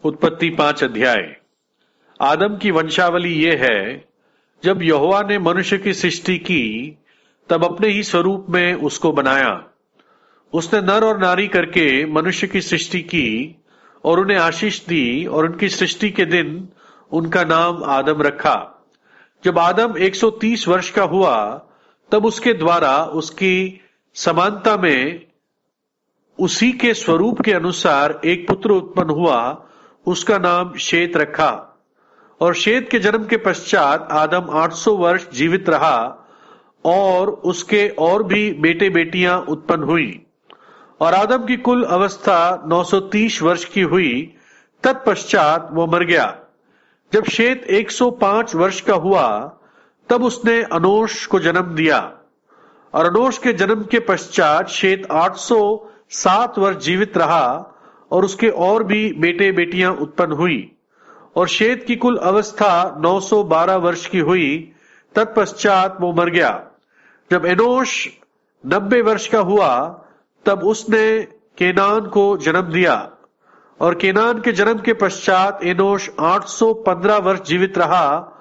उत्पत्ति 5 अध्याय। आदम की वंशावली ये है, जब यहोवा ने मनुष्य की सृष्टि की तब अपने ही स्वरूप में उसको बनाया। उसने नर और नारी करके मनुष्य की सृष्टि की और उन्हें आशीष दी और उनकी सृष्टि के दिन उनका नाम आदम रखा। जब आदम 130 वर्ष का हुआ तब उसके द्वारा उसकी समानता में उसी के स्वरूप के अनुसार एक पुत्र उत्पन्न हुआ, उसका नाम शेत रखा। और शेत के जन्म के पश्चात आदम 800 वर्ष जीवित रहा और उसके और भी बेटे बेटियां उत्पन्न हुई। और आदम की कुल अवस्था 930 वर्ष की हुई, तत्पश्चात वो मर गया। जब शेत 105 वर्ष का हुआ तब उसने अनोश को जन्म दिया। और अनोश के जन्म के पश्चात शेत 807 वर्ष जीवित रहा और उसके और भी बेटे बेटियां उत्पन्न हुई। और शेत की कुल अवस्था 912 वर्ष की हुई, तत्पश्चात वो मर गया। जब एनोश 90 वर्ष का हुआ तब उसने केनान को जन्म दिया। और केनान के जन्म के पश्चात एनोश 815 वर्ष जीवित रहा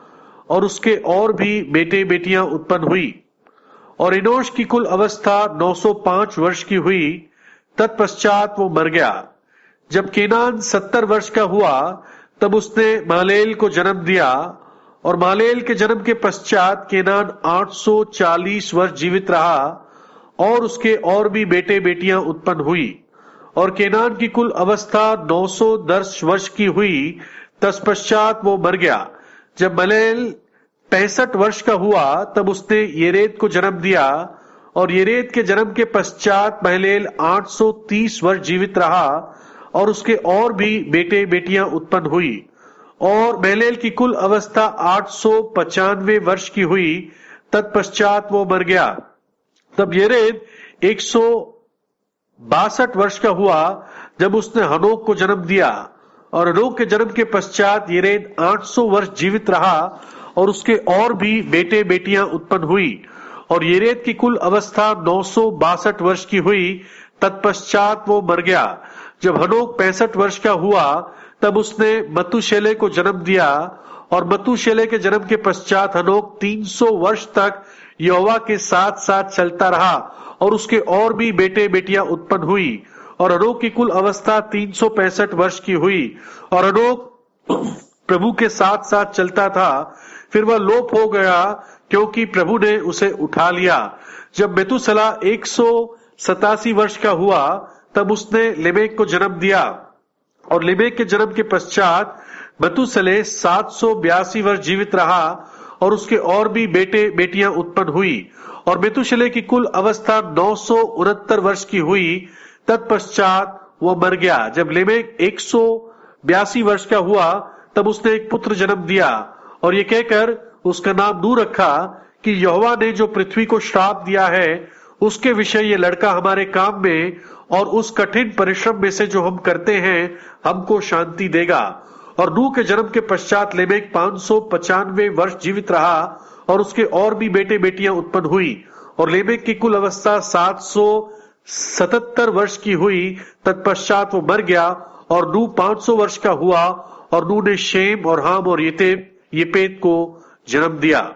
और उसके और भी बेटे बेटियां उत्पन्न हुई। और एनोश की कुल अवस्था 905 वर्ष की हुई, तत्पश्चात वो मर गया। जब केनान 70 वर्ष का हुआ तब उसने मालेल को जन्म दिया। और मालेल के जन्म के पश्चात केनान 840 वर्ष जीवित रहा और उसके और भी बेटे बेटियां उत्पन्न हुई। और केनान की कुल अवस्था 910 वर्ष की हुई, तत्पश्चात वो मर गया। जब मलेल 65 वर्ष का हुआ तब उसने येरेद को जन्म दिया। और येरेद के जन्म के पश्चात महलेल 830 वर्ष जीवित रहा और उसके और भी बेटे बेटियां उत्पन्न हुई। और महलेल की कुल अवस्था 895 वर्ष की हुई, तत्पश्चात वो मर गया। तब येरेद 162 वर्ष का हुआ जब उसने हनोक को जन्म दिया। और हनोक के जन्म के पश्चात येरेद 800 वर्ष जीवित रहा और उसके और भी बेटे बेटियां उत्पन्न हुई। और येरेद की कुल अवस्था 962 वर्ष की हुई, तत्पश्चात वो मर गया। जब हनोक 65 वर्ष का हुआ तब उसने मतूशेले को जन्म दिया। और मतूशेले के जन्म के पश्चात हनोक 300 वर्ष तक यहोवा के साथ साथ चलता रहा और उसके और भी बेटे बेटियां उत्पन्न हुई। और हनोक की कुल अवस्था 365 वर्ष की हुई। और हनोक प्रभु के साथ साथ चलता था, फिर वह लोप हो गया क्योंकि प्रभु ने उसे उठा लिया। जब मेतुसला 187 वर्ष का हुआ तब उसने लेमेक को जन्म दिया। और लेमेक के जन्म के पश्चात मतुसले 782 वर्ष जीवित रहा और उसके और भी बेटे बेटियां उत्पन्न हुई। और मेतुशले की कुल अवस्था 969 वर्ष की हुई, तत्पश्चात वो मर गया। जब लेमेक 182 वर्ष का हुआ तब उसने एक पुत्र जन्म दिया और ये कहकर उसका नाम नूह रखा कि यहोवा ने जो पृथ्वी को श्राप दिया है उसके विषय ये लड़का हमारे काम में और उस कठिन परिश्रम में से जो हम करते हैं हमको शांति देगा। और नूह के जन्म के पश्चात लेमेक 595 वर्ष जीवित रहा और उसके और भी बेटे बेटियां उत्पन्न हुई। और लेमेक की कुल अवस्था 777 वर्ष की हुई, तत्पश्चात वो मर गया। और नूह 500 वर्ष का हुआ और नूह ने शेम और हाम और येपेत को जन्म दिया।